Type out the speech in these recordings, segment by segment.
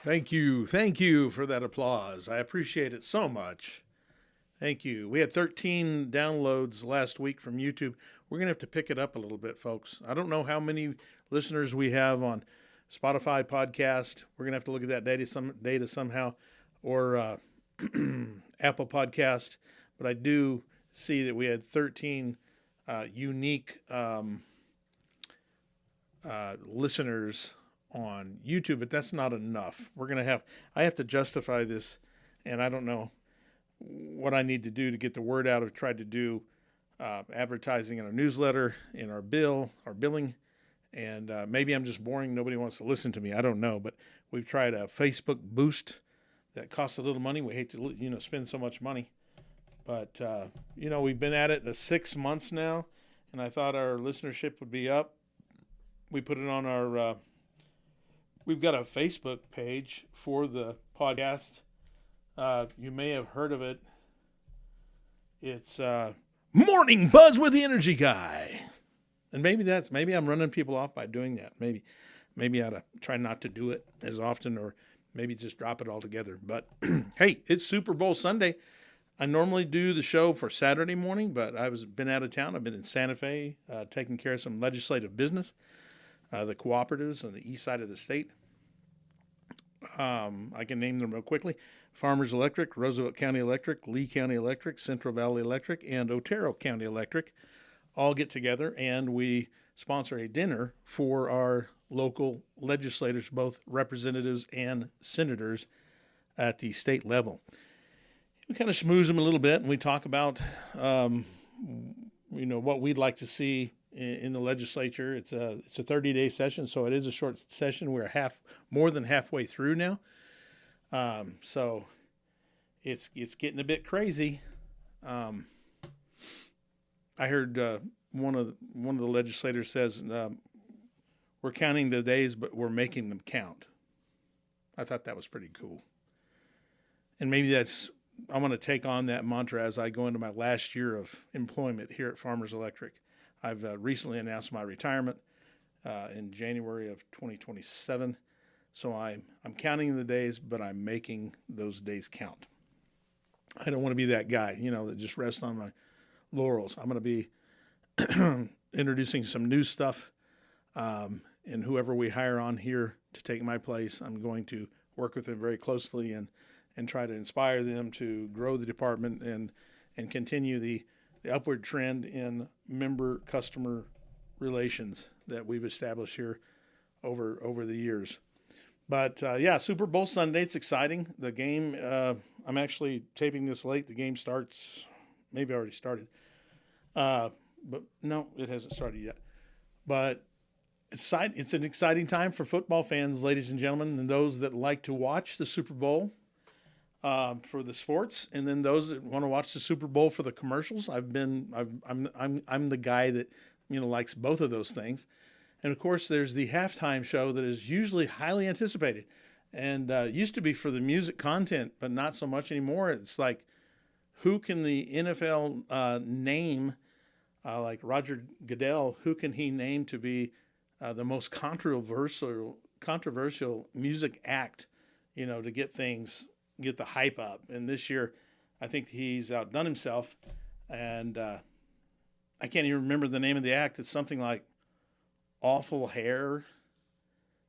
Thank you. Thank you for that applause. I appreciate it so much. Thank you. We had 13 downloads last week from YouTube. We're going to have to pick it up a little bit, folks. I don't know how many listeners we have on Spotify podcast. We're going to have to look at that data somehow, or Apple podcast. But I do see that we had 13 unique listeners on YouTube, but that's not enough. I have to justify this, and I don't know what I need to do to get the word out. I've tried to do advertising in our newsletter, in our billing, and maybe I'm just boring. Nobody wants to listen to me. I don't know, but we've tried a Facebook boost that costs a little money. We hate to spend so much money, but we've been at it 6 months now, and I thought our listenership would be up. We put it on our. We've got a Facebook page for the podcast. You may have heard of it. It's Morning Buzz with the Energy Guy. And maybe I'm running people off by doing that. Maybe I ought to try not to do it as often, or maybe just drop it altogether. But hey, it's Super Bowl Sunday. I normally do the show for Saturday morning, but I've been out of town. I've been in Santa Fe taking care of some legislative business, the cooperatives on the east side of the state. I can name them real quickly. Farmers Electric, Roosevelt County Electric, Lee County Electric, Central Valley Electric, and Otero County Electric all get together, and we sponsor a dinner for our local legislators, both representatives and senators at the state level. We kind of schmooze them a little bit, and we talk about what we'd like to see in the legislature. It's a 30-day session, so it is a short session. We're more than halfway through now, so it's getting a bit crazy. I heard one of the legislators says we're counting the days, but we're making them count. I thought that was pretty cool, and maybe I'm going to take on that mantra as I go into my last year of employment here at Farmers Electric. I've recently announced my retirement in January of 2027. So I'm counting the days, but I'm making those days count. I don't want to be that guy, that just rests on my laurels. I'm going to be introducing some new stuff, and whoever we hire on here to take my place, I'm going to work with them very closely and try to inspire them to grow the department and continue the upward trend in member-customer relations that we've established here over the years. But, Super Bowl Sunday, it's exciting. The game, I'm actually taping this late. The game starts, maybe already started. But no, it hasn't started yet. But it's an exciting time for football fans, ladies and gentlemen, and those that like to watch the Super Bowl. For the sports, and then those that want to watch the Super Bowl for the commercials. I'm the guy that likes both of those things, and of course there's the halftime show that is usually highly anticipated, and used to be for the music content, but not so much anymore. It's like, who can the NFL name, like Roger Goodell? Who can he name to be the most controversial music act? To get the hype up. And this year, I think he's outdone himself. And I can't even remember the name of the act. It's something like Awful Hair,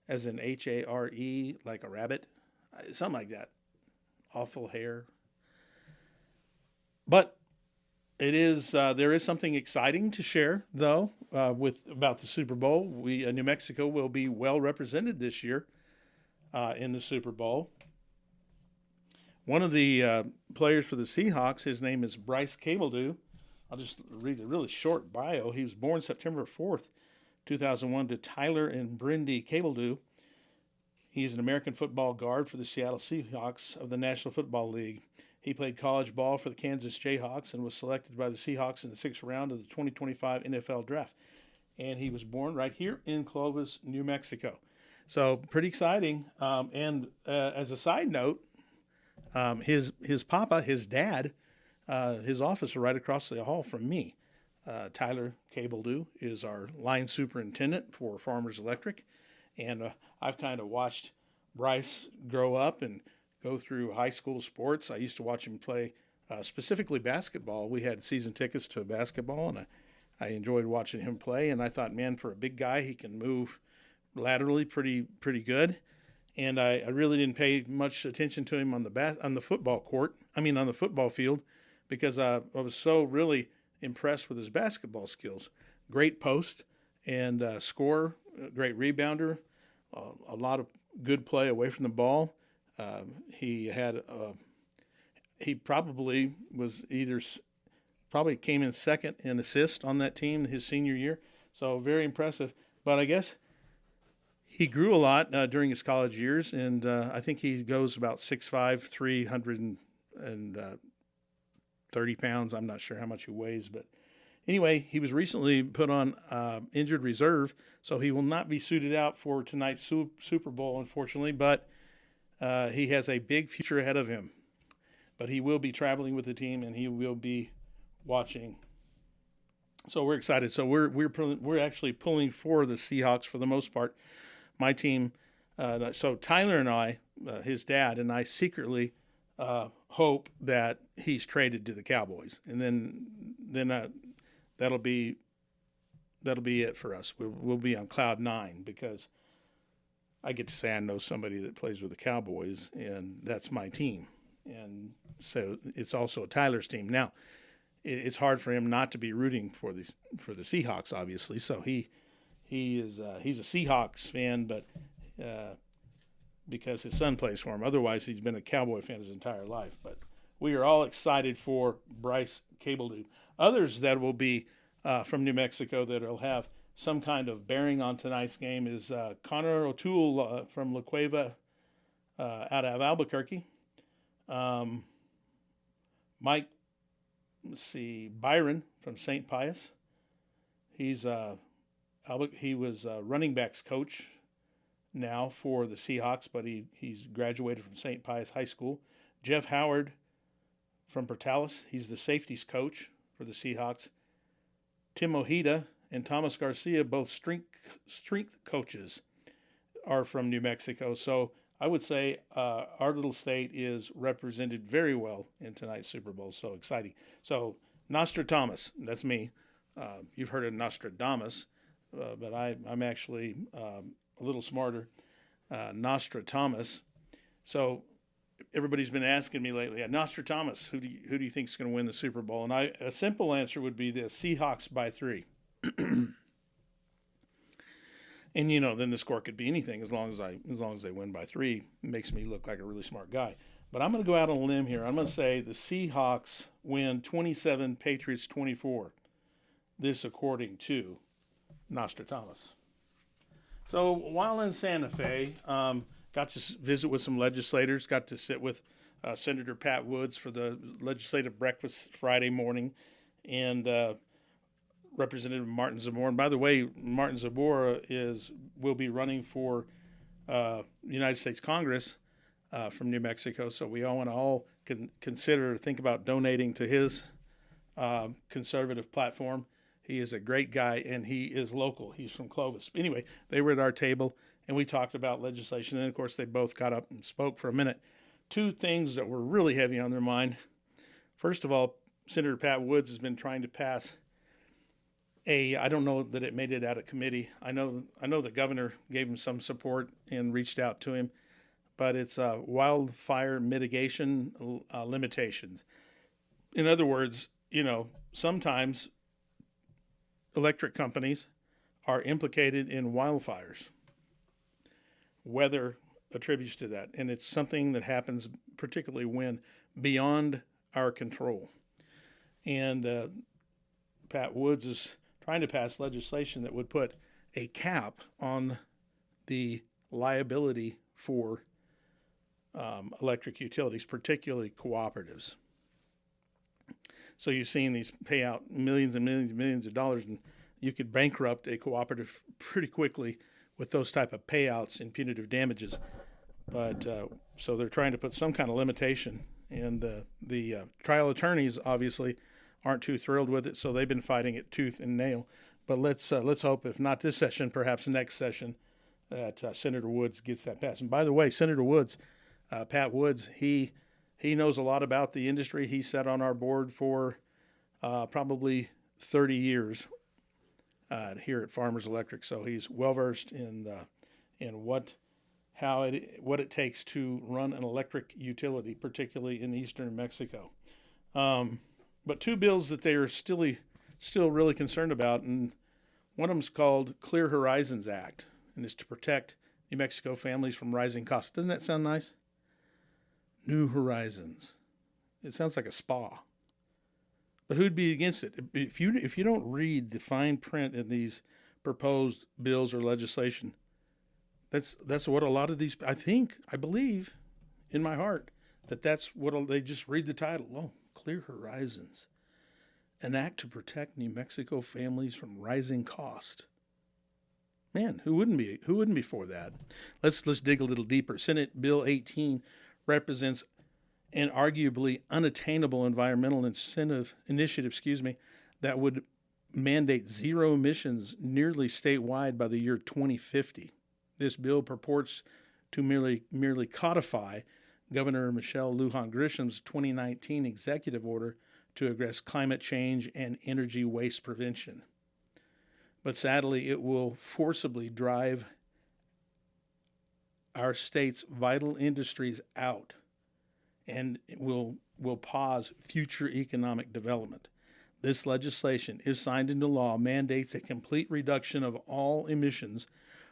as in Hare, like a rabbit. Something like that. Awful Hair. But it is there is something exciting to share, though, about the Super Bowl. New Mexico will be well represented this year in the Super Bowl. One of the players for the Seahawks, his name is Bryce Cabledew. I'll just read a really short bio. He was born September 4th, 2001, to Tyler and Brindy Cabledew. He's an American football guard for the Seattle Seahawks of the National Football League. He played college ball for the Kansas Jayhawks and was selected by the Seahawks in the 6th round of the 2025 NFL Draft. And he was born right here in Clovis, New Mexico. So pretty exciting. And as a side note, his papa, his dad, his office is right across the hall from me. Tyler Cabledew is our line superintendent for Farmers Electric, and I've kind of watched Bryce grow up and go through high school sports. I used to watch him play, specifically basketball. We had season tickets to basketball, and I enjoyed watching him play. And I thought, man, for a big guy, he can move laterally pretty good. And I really didn't pay much attention to him on the football court. I mean, on the football field, because I was so really impressed with his basketball skills. Great post and scorer, great rebounder, a lot of good play away from the ball. He probably came in second in assist on that team his senior year. So very impressive. But I guess he grew a lot during his college years, and I think he goes about 6'5", 330 pounds. I'm not sure how much he weighs, but anyway, he was recently put on injured reserve, so he will not be suited out for tonight's Super Bowl, unfortunately, but he has a big future ahead of him. But he will be traveling with the team, and he will be watching. So we're excited. So we're actually pulling for the Seahawks for the most part. My team, so Tyler and I, his dad, and I secretly hope that he's traded to the Cowboys, and then that'll be it for us. We'll be on cloud 9 because I get to say I know somebody that plays with the Cowboys, and that's my team, and so it's also Tyler's team. Now, it's hard for him not to be rooting for the Seahawks, obviously. So he's a Seahawks fan, but because his son plays for him. Otherwise, he's been a Cowboy fan his entire life. But we are all excited for Bryce Cabeldue. Others that will be from New Mexico that will have some kind of bearing on tonight's game is Connor O'Toole from La Cueva out of Albuquerque. Byron from St. Pius. He was running backs coach now for the Seahawks, but he's graduated from St. Pius High School. Jeff Howard from Portales. He's the safeties coach for the Seahawks. Tim Ojeda and Thomas Garcia, both strength coaches, are from New Mexico. So I would say our little state is represented very well in tonight's Super Bowl. So exciting. So Nostradamus, that's me. You've heard of Nostradamus, but I'm actually a little smarter. Nostradamus. So everybody's been asking me lately, Nostradamus, who do you think is going to win the Super Bowl? And a simple answer would be this: Seahawks by 3. And then the score could be anything as long as they win by 3. It makes me look like a really smart guy. But I'm going to go out on a limb here. I'm going to say the Seahawks win 27, Patriots 24. This according to Nostradamus. So while in Santa Fe, got to visit with some legislators. Got to sit with Senator Pat Woods for the legislative breakfast Friday morning, and Representative Martin Zamora. And by the way, Martin Zamora will be running for United States Congress from New Mexico. So we all want to think about donating to his conservative platform. He is a great guy, and he is local. He's from Clovis. Anyway, they were at our table, and we talked about legislation. And, of course, they both got up and spoke for a minute. Two things that were really heavy on their mind. First of all, Senator Pat Woods has been trying to pass I don't know that it made it out of committee. I know the governor gave him some support and reached out to him, but it's wildfire mitigation limitations. In other words, sometimes electric companies are implicated in wildfires. Weather attributes to that, and it's something that happens particularly when beyond our control. And Pat Woods is trying to pass legislation that would put a cap on the liability for electric utilities, particularly cooperatives. So you're seeing these pay out millions and millions and millions of dollars, and you could bankrupt a cooperative pretty quickly with those type of payouts and punitive damages. But so they're trying to put some kind of limitation, and the trial attorneys obviously aren't too thrilled with it, so they've been fighting it tooth and nail. But let's hope, if not this session, perhaps next session, that Senator Woods gets that passed. And by the way, Senator Woods, Pat Woods, he knows a lot about the industry. He sat on our board for probably 30 years here at Farmers Electric, so he's well versed in what it takes to run an electric utility, particularly in eastern New Mexico. But two bills that they are still really concerned about, and one of them is called Clear Horizons Act, and is to protect New Mexico families from rising costs. Doesn't that sound nice? New Horizons. It sounds like a spa. But who'd be against it? If you don't read the fine print in these proposed bills or legislation, that's what a lot of these, I believe in my heart that's what they just read the title. Oh, Clear Horizons, an act to protect New Mexico families from rising cost. Man, who wouldn't be for that? Let's dig a little deeper. Senate Bill 18 represents an arguably unattainable environmental initiative, that would mandate zero emissions nearly statewide by the year 2050. This bill purports to merely codify Governor Michelle Lujan Grisham's 2019 executive order to address climate change and energy waste prevention. But sadly, it will forcibly drive our state's vital industries out, and it will pause future economic development. This legislation, if signed into law, mandates a complete reduction of all emissions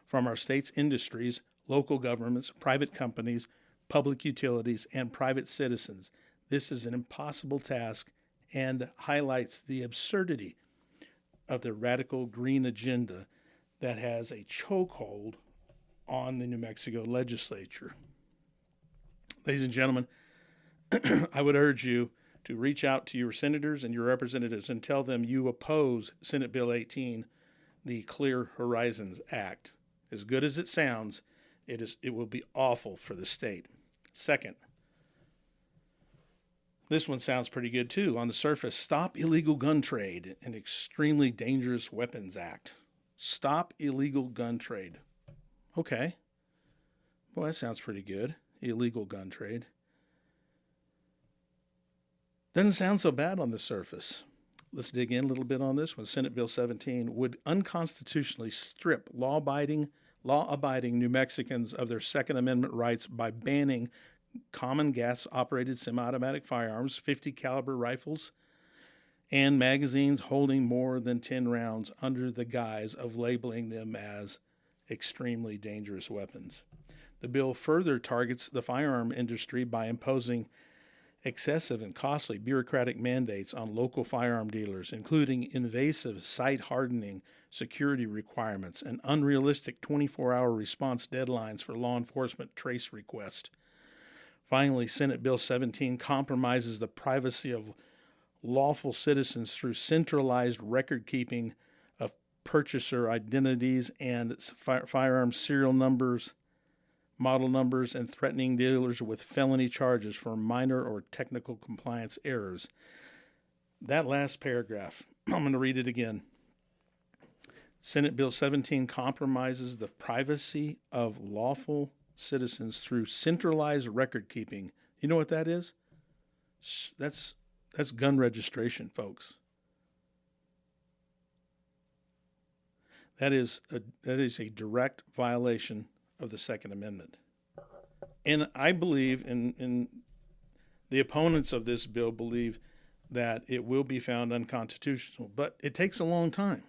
from our state's industries, local governments, private companies, public utilities, and private citizens. This is an impossible task and highlights the absurdity of the radical green agenda that has a chokehold on the New Mexico legislature. Ladies and gentlemen, I would urge you to reach out to your senators and your representatives and tell them you oppose Senate Bill 18, the Clear Horizons Act. As good as it sounds, it will be awful for the state. Second, this one sounds pretty good too. On the surface, Stop Illegal Gun Trade, an Extremely Dangerous Weapons Act. Stop illegal gun trade. Okay. Well, that sounds pretty good. Illegal gun trade. Doesn't sound so bad on the surface. Let's dig in a little bit on this one. Senate Bill 17 would unconstitutionally strip law-abiding New Mexicans of their Second Amendment rights by banning common gas-operated semi-automatic firearms, 50 caliber rifles, and magazines holding more than 10 rounds under the guise of labeling them as extremely dangerous weapons. The bill further targets the firearm industry by imposing excessive and costly bureaucratic mandates on local firearm dealers, including invasive site hardening security requirements and unrealistic 24-hour response deadlines for law enforcement trace requests. Finally, Senate Bill 17 compromises the privacy of lawful citizens through centralized record keeping of purchaser identities and firearm serial numbers, model numbers, and threatening dealers with felony charges for minor or technical compliance errors. That last paragraph, I'm going to read it again. Senate Bill 17 compromises the privacy of lawful citizens through centralized record keeping. You know what that is? That's gun registration, folks. That is a direct violation of the Second Amendment. And I believe, in the opponents of this bill believe that it will be found unconstitutional, but it takes a long time.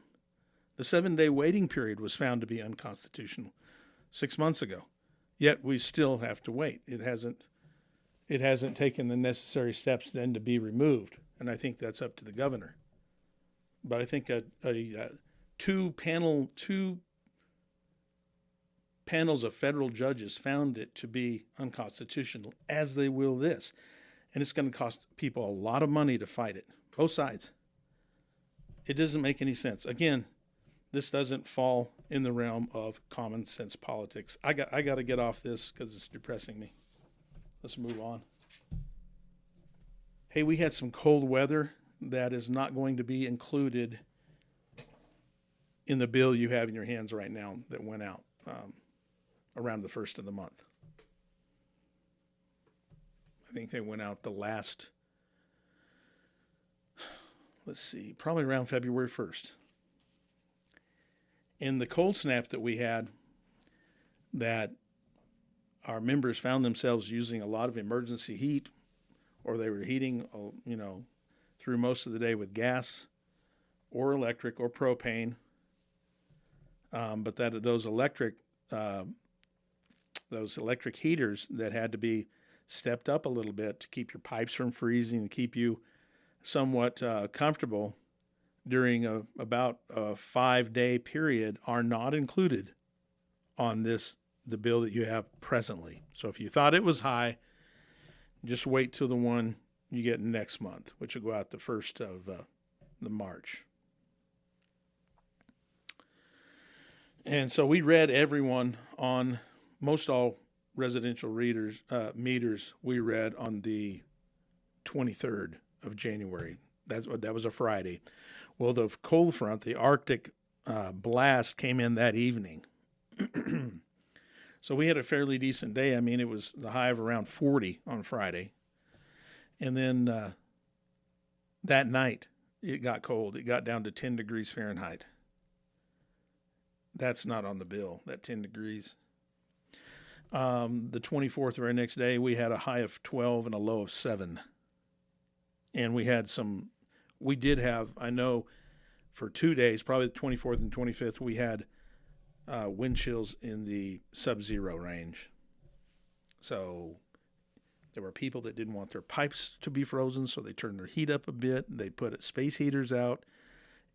The 7-day waiting period was found to be unconstitutional 6 months ago, yet we still have to wait. It hasn't taken the necessary steps then to be removed, and I think that's up to the governor. But I think two panels of federal judges found it to be unconstitutional, as they will this. And it's going to cost people a lot of money to fight it, both sides. It doesn't make any sense. Again, this doesn't fall in the realm of common sense politics. I got to get off this because it's depressing me. Let's move on. Hey, we had some cold weather that is not going to be included in the bill you have in your hands right now that went out. around the first of the month. I think they went out the last, let's see, probably around February 1st. In the cold snap that we had, that our members found themselves using a lot of emergency heat, or they were heating, through most of the day with gas or electric or propane. But that those electric heaters that had to be stepped up a little bit to keep your pipes from freezing and keep you somewhat comfortable during about a 5-day period are not included on the bill that you have presently. So if you thought it was high, just wait till the one you get next month, which will go out the 1st of the March. And so we read everyone on most all residential meters. We read on the 23rd of January. That was a Friday. Well, the cold front, the Arctic blast, came in that evening. So we had a fairly decent day. I mean, it was the high of around 40 on Friday. And then that night, it got cold. It got down to 10 degrees Fahrenheit. That's not on the bill, that 10 degrees. The 24th, or our next day, we had a high of 12 and a low of 7. And we did have, I know, for 2 days, probably the 24th and 25th, we had wind chills in the sub-zero range. So there were people that didn't want their pipes to be frozen, so they turned their heat up a bit. They put space heaters out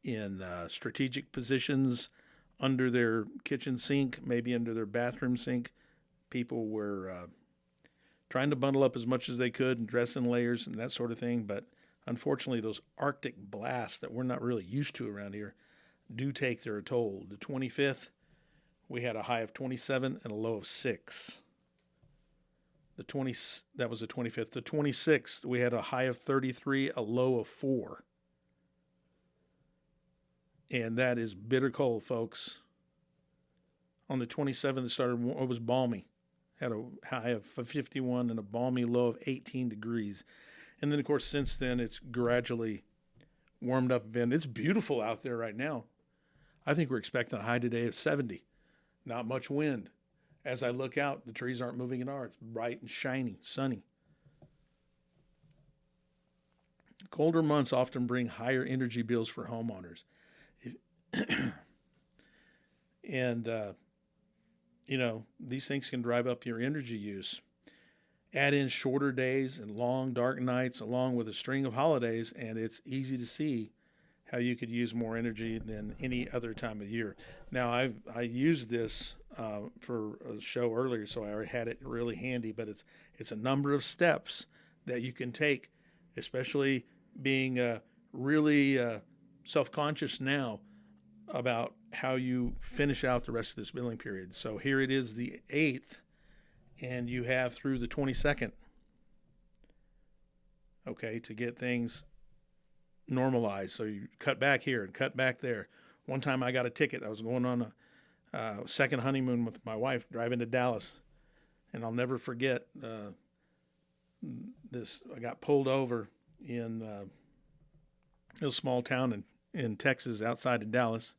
in strategic positions under their kitchen sink, maybe under their bathroom sink. People were trying to bundle up as much as they could and dress in layers and that sort of thing. But unfortunately, those Arctic blasts that we're not really used to around here do take their toll. The 25th, we had a high of 27 and a low of 6. That was the 25th. The 26th, we had a high of 33, a low of 4. And that is bitter cold, folks. On the 27th, it was balmy. Had a high of 51 and a balmy low of 18 degrees. And then, of course, since then, it's gradually warmed up a bit. It's beautiful out there right now. I think we're expecting a high today of 70. Not much wind. As I look out, the trees aren't moving at all. It's bright and shiny, sunny. Colder months often bring higher energy bills for homeowners. And, these things can drive up your energy use. Add in shorter days and long, dark nights along with a string of holidays, and it's easy to see how you could use more energy than any other time of year. Now, I used this for a show earlier, so I already had it really handy, but it's a number of steps that you can take, especially being really self-conscious now about how you finish out the rest of this billing period. So here it is, the 8th, and you have through the 22nd, okay, to get things normalized. So you cut back here and cut back there. One time I got a ticket. I was going on a second honeymoon with my wife, driving to Dallas, and I'll never forget this. I got pulled over in a small town in Texas outside of Dallas,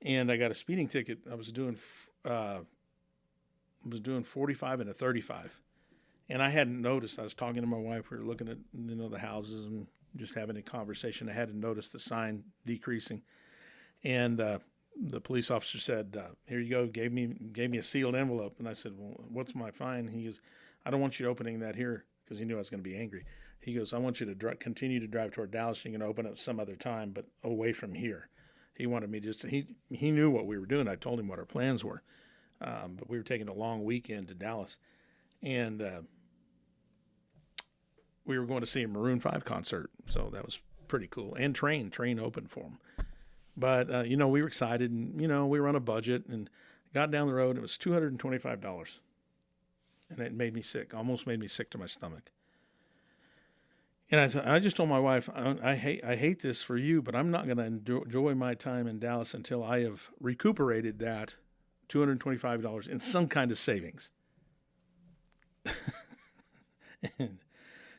and I got a speeding ticket. I was doing 45 and a 35, and I hadn't noticed. I was talking to my wife. We were looking at the houses and just having a conversation. I hadn't noticed the sign decreasing, and the police officer said, "Here you go." Gave me a sealed envelope, and I said, "Well, what's my fine?" He goes, "I don't want you opening that here," because he knew I was going to be angry. He goes, "I want you to continue to drive toward Dallas. You can open it some other time, but away from here." He wanted me he knew what we were doing. I told him what our plans were, but we were taking a long weekend to Dallas, and we were going to see a Maroon 5 concert, so that was pretty cool. And Train opened for them. But, we were excited, and, we were on a budget, and got down the road, and it was $225. And it made me sick, almost made me sick to my stomach. And I just told my wife, I hate this for you, but I'm not going to enjoy my time in Dallas until I have recuperated that $225 in some kind of savings. And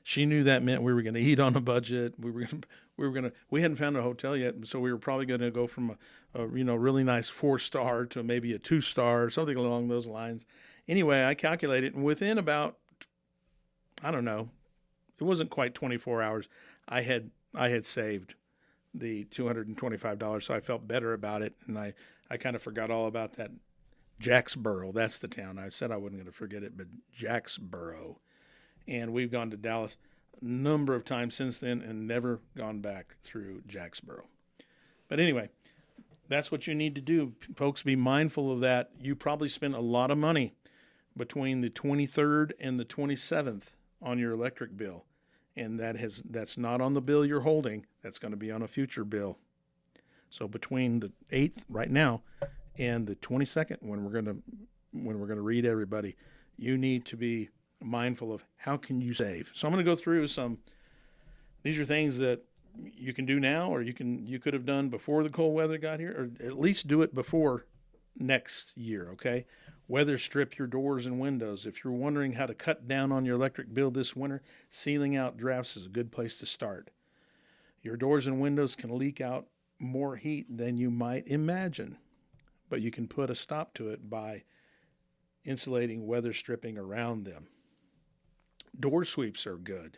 she knew that meant we were going to eat on a budget. We hadn't found a hotel yet, so we were probably going to go from a really nice 4-star to maybe a 2-star, something along those lines. Anyway, I calculated, and within about, I don't know, it wasn't quite 24 hours, I had saved the $225, so I felt better about it, and I kind of forgot all about that. Jacksboro, that's the town. I said I wasn't going to forget it, but Jacksboro. And we've gone to Dallas a number of times since then and never gone back through Jacksboro. But anyway, that's what you need to do. Folks, be mindful of that. You probably spent a lot of money between the 23rd and the 27th on your electric bill. And that's not on the bill you're holding. That's going to be on a future bill. So between the 8th right now and the 22nd, when we're going to read everybody, you need to be mindful of how can you save. So I'm going to go through these are things that you can do now, or you could have done before the cold weather got here, or at least do it before next year, okay? Weather strip your doors and windows. If you're wondering how to cut down on your electric bill this winter, sealing out drafts is a good place to start. Your doors and windows can leak out more heat than you might imagine, but you can put a stop to it by insulating, weather stripping around them. Door sweeps are good,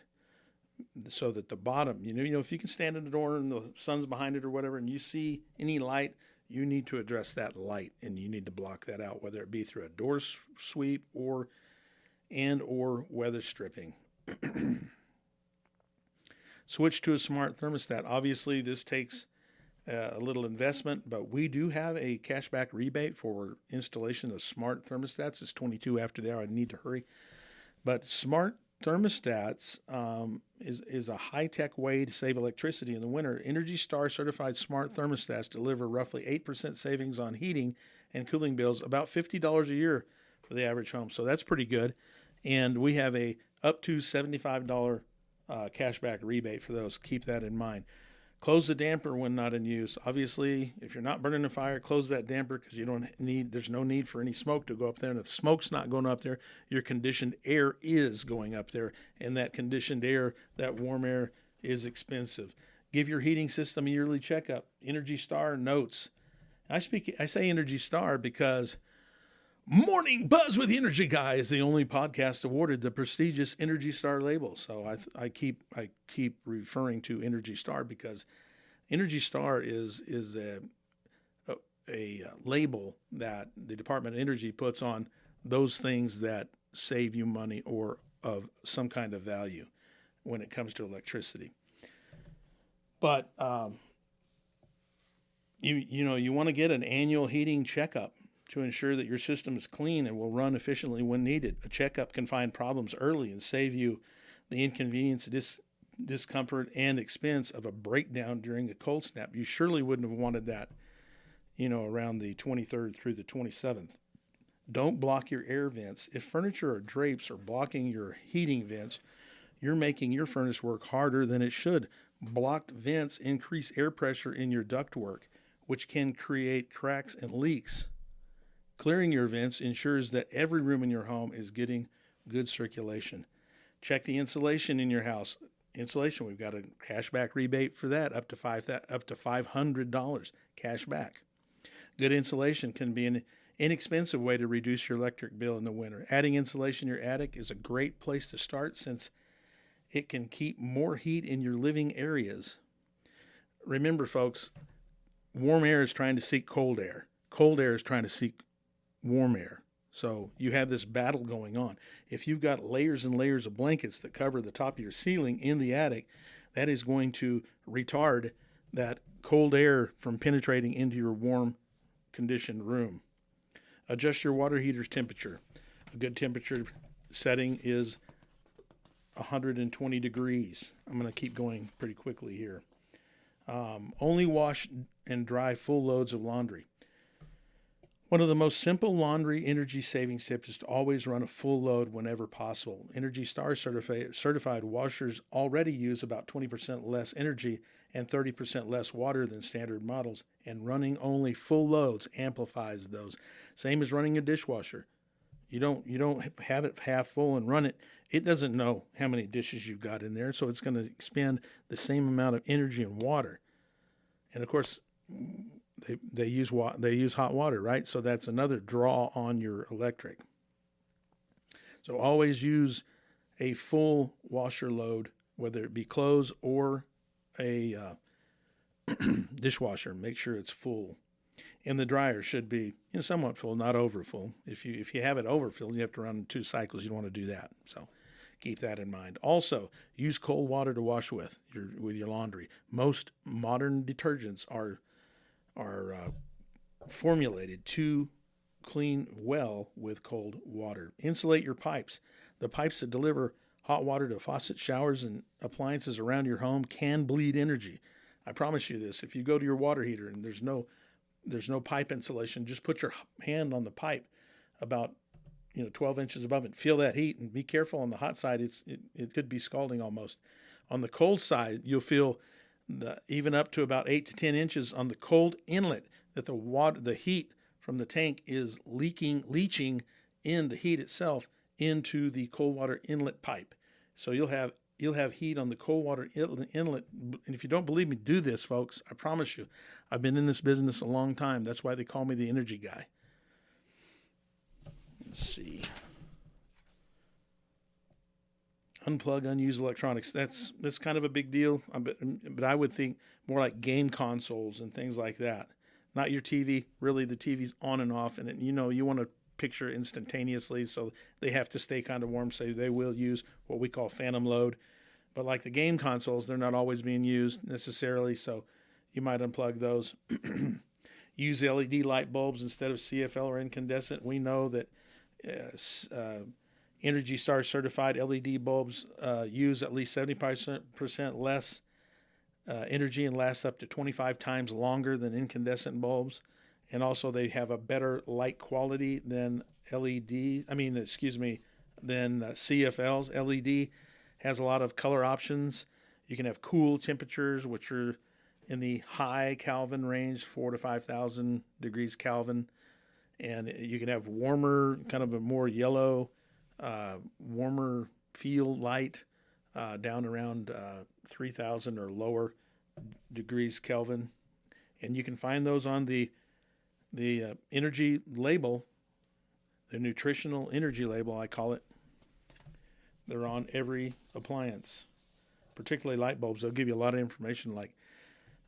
so that the bottom, if you can stand in the door and the sun's behind it or whatever, and you see any light, you need to address that light, and you need to block that out, whether it be through a door sweep or weather stripping. Switch to a smart thermostat. Obviously, this takes a little investment, but we do have a cashback rebate for installation of smart thermostats. It's 22 after the hour. I need to hurry. But smart thermostats is a high-tech way to save electricity in the winter. Energy Star certified smart thermostats deliver roughly 8% savings on heating and cooling bills, about $50 a year for the average home. So that's pretty good. And we have a up to $75 cashback rebate for those. Keep that in mind. Close the damper when not in use. Obviously, if you're not burning a fire, close that damper because there's no need for any smoke to go up there. And if smoke's not going up there, your conditioned air is going up there. And that conditioned air, that warm air, is expensive. Give your heating system a yearly checkup. Energy Star notes. I say Energy Star because Morning Buzz with the Energy Guy is the only podcast awarded the prestigious Energy Star label. So I keep referring to Energy Star because Energy Star is a label that the Department of Energy puts on those things that save you money or of some kind of value when it comes to electricity. But you want to get an annual heating checkup to ensure that your system is clean and will run efficiently when needed. A checkup can find problems early and save you the inconvenience, discomfort, and expense of a breakdown during a cold snap. You surely wouldn't have wanted that, around the 23rd through the 27th. Don't block your air vents. If furniture or drapes are blocking your heating vents, you're making your furnace work harder than it should. Blocked vents increase air pressure in your ductwork, which can create cracks and leaks. Clearing your vents ensures that every room in your home is getting good circulation. Check the insulation in your house. Insulation, we've got a cashback rebate for that, up to $500 cash back. Good insulation can be an inexpensive way to reduce your electric bill in the winter. Adding insulation in your attic is a great place to start since it can keep more heat in your living areas. Remember, folks, warm air is trying to seek cold air. Cold air is trying to seek warm air. So you have this battle going on. If you've got layers and layers of blankets that cover the top of your ceiling in the attic, that is going to retard that cold air from penetrating into your warm conditioned room. Adjust your water heater's temperature. A good temperature setting is 120 degrees. I'm going to keep going pretty quickly here. Only wash and dry full loads of laundry. One of the most simple laundry energy savings tips is to always run a full load whenever possible. Energy Star certified washers already use about 20% less energy and 30% less water than standard models, and running only full loads amplifies those. Same as running a dishwasher. You don't have it half full and run it. It doesn't know how many dishes you've got in there, so it's going to expend the same amount of energy and water. And of course, they use hot water, right? So that's another draw on your electric. So always use a full washer load, whether it be clothes or a dishwasher. Make sure it's full. And the dryer should be somewhat full, not over full. If you have it overfilled, you have to run 2 cycles. You don't want to do that. So keep that in mind. Also, use cold water to wash with your laundry. Most modern detergents are formulated to clean well with cold water. Insulate your pipes. The pipes that deliver hot water to faucets, showers, and appliances around your home can bleed energy. I promise you this. If you go to your water heater and there's no pipe insulation, just put your hand on the pipe about 12 inches above it. Feel that heat, and be careful on the hot side. It could be scalding almost. On the cold side, you'll feel even up to about 8 to 10 inches on the cold inlet that the heat from the tank is leaching in the heat itself into the cold water inlet pipe. So you'll have heat on the cold water inlet. And if you don't believe me, do this, folks. I promise you. I've been in this business a long time. That's why they call me the energy guy. Let's see. Unplug unused electronics. That's kind of a big deal. But I would think more like game consoles and things like that. Not your TV. Really, the TV's on and off, and you want to picture instantaneously, so they have to stay kind of warm. So they will use what we call phantom load. But like the game consoles, they're not always being used necessarily, so you might unplug those. Use LED light bulbs instead of CFL or incandescent. We know that Energy Star certified LED bulbs use at least 70% less energy and last up to 25 times longer than incandescent bulbs. And also they have a better light quality than than CFLs. LED has a lot of color options. You can have cool temperatures, which are in the high Kelvin range, 4,000 to 5,000 degrees Kelvin. And you can have warmer, kind of a more yellow, warmer feel light down around 3,000 or lower degrees Kelvin. And you can find those on the energy label, the nutritional energy label, I call it. They're on every appliance, particularly light bulbs. They'll give you a lot of information like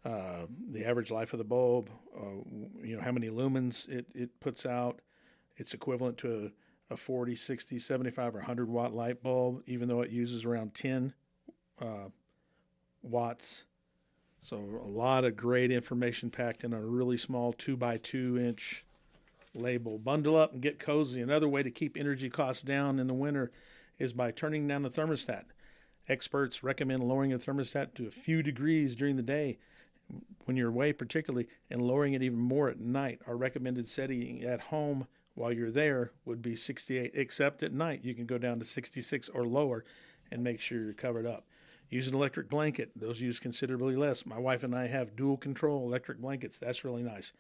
the average life of the bulb, how many lumens it puts out. It's equivalent to a 40, 60, 75, or 100 watt light bulb, even though it uses around 10 watts. So a lot of great information packed in a really small 2x2 inch label. Bundle up and get cozy. Another way to keep energy costs down in the winter is by turning down the thermostat. Experts recommend lowering the thermostat to a few degrees during the day when you're away particularly, and lowering it even more at night. Our recommended setting at home while you're there would be 68, except at night you can go down to 66 or lower and make sure you're covered up. Use an electric blanket. Those use considerably less. My wife and I have dual control electric blankets. That's really nice.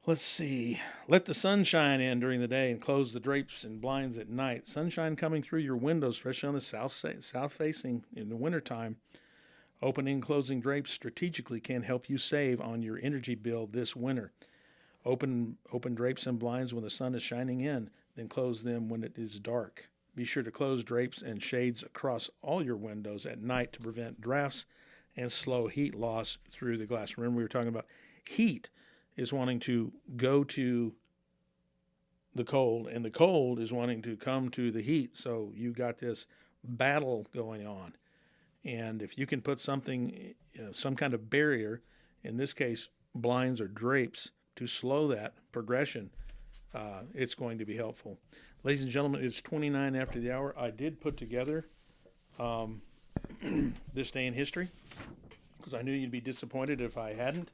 Let's see. Let the sun shine in during the day and close the drapes and blinds at night. Sunshine coming through your windows, especially on the south facing in the wintertime. Opening and closing drapes strategically can help you save on your energy bill this winter. Open drapes and blinds when the sun is shining in, then close them when it is dark. Be sure to close drapes and shades across all your windows at night to prevent drafts and slow heat loss through the glass. Remember, we were talking about heat is wanting to go to the cold, and the cold is wanting to come to the heat. So you've got this battle going on. And if you can put something, some kind of barrier, in this case, blinds or drapes, to slow that progression, it's going to be helpful. Ladies and gentlemen, it's 29 after the hour. I did put together this day in history because I knew you'd be disappointed if I hadn't.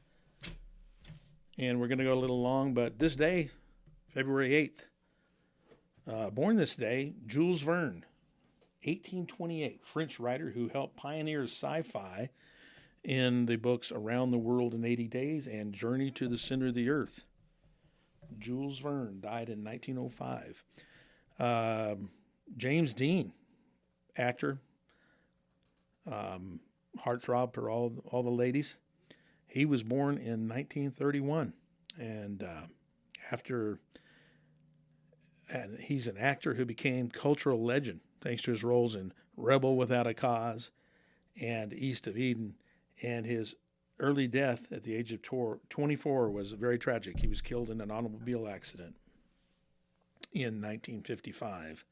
and we're going to go a little long, but this day, February 8th, born this day, Jules Verne, 1828, French writer who helped pioneer sci-fi in the books Around the World in 80 Days and Journey to the Center of the Earth. Jules Verne died in 1905. James Dean, actor, heartthrob for all the ladies. He was born in 1931, and he's an actor who became cultural legend thanks to his roles in Rebel Without a Cause and East of Eden. And his early death at the age of 24 was very tragic. He was killed in an automobile accident in 1955.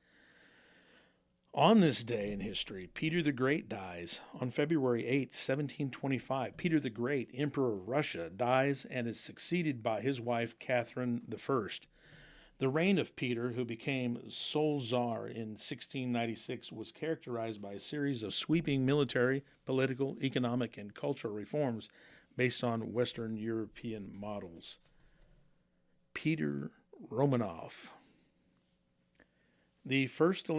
On this day in history, Peter the Great dies. On February 8, 1725, Peter the Great, Emperor of Russia, dies and is succeeded by his wife, Catherine I. The reign of Peter, who became sole Tsar in 1696, was characterized by a series of sweeping military, political, economic, and cultural reforms based on Western European models. Peter Romanov. The first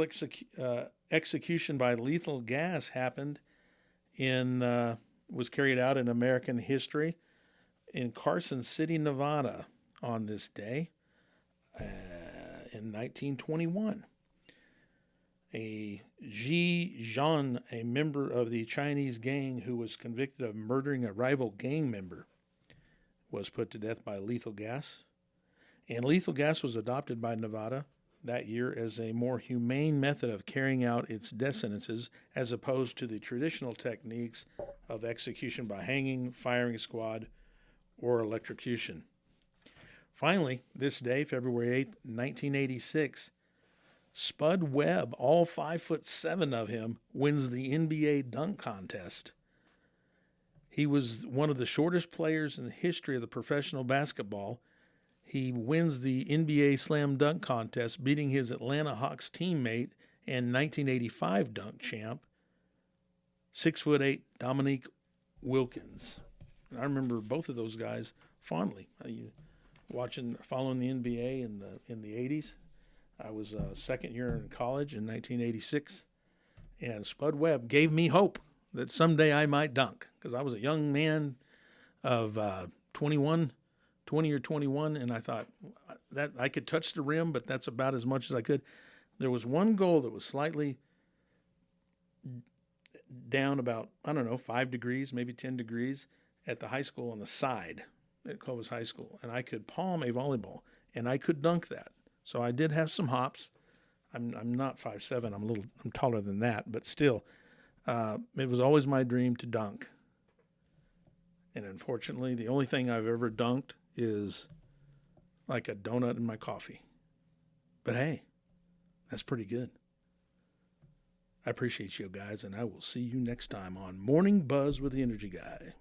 execution by lethal gas was carried out in American history in Carson City, Nevada, on this day. In 1921, Ji Zhan, a member of the Chinese gang who was convicted of murdering a rival gang member, was put to death by lethal gas. And lethal gas was adopted by Nevada that year as a more humane method of carrying out its death sentences as opposed to the traditional techniques of execution by hanging, firing squad, or electrocution. Finally, this day, February 8th, 1986, Spud Webb, all 5'7" of him, wins the NBA dunk contest. He was one of the shortest players in the history of the professional basketball. He wins the NBA slam dunk contest, beating his Atlanta Hawks teammate and 1985 dunk champ, 6'8" Dominique Wilkins. And I remember both of those guys fondly. Following the NBA in the 80s. I was a second year in college in 1986, and Spud Webb gave me hope that someday I might dunk, because I was a young man of 20 or 21, and I thought that I could touch the rim, but that's about as much as I could. There was one goal that was slightly down about, 5 degrees, maybe 10 degrees at the high school on the side at Clovis High School, and I could palm a volleyball, and I could dunk that. So I did have some hops. I'm not 5'7". I'm taller than that, but still, it was always my dream to dunk. And unfortunately, the only thing I've ever dunked is like a donut in my coffee. But hey, that's pretty good. I appreciate you guys, and I will see you next time on Morning Buzz with the Energy Guy.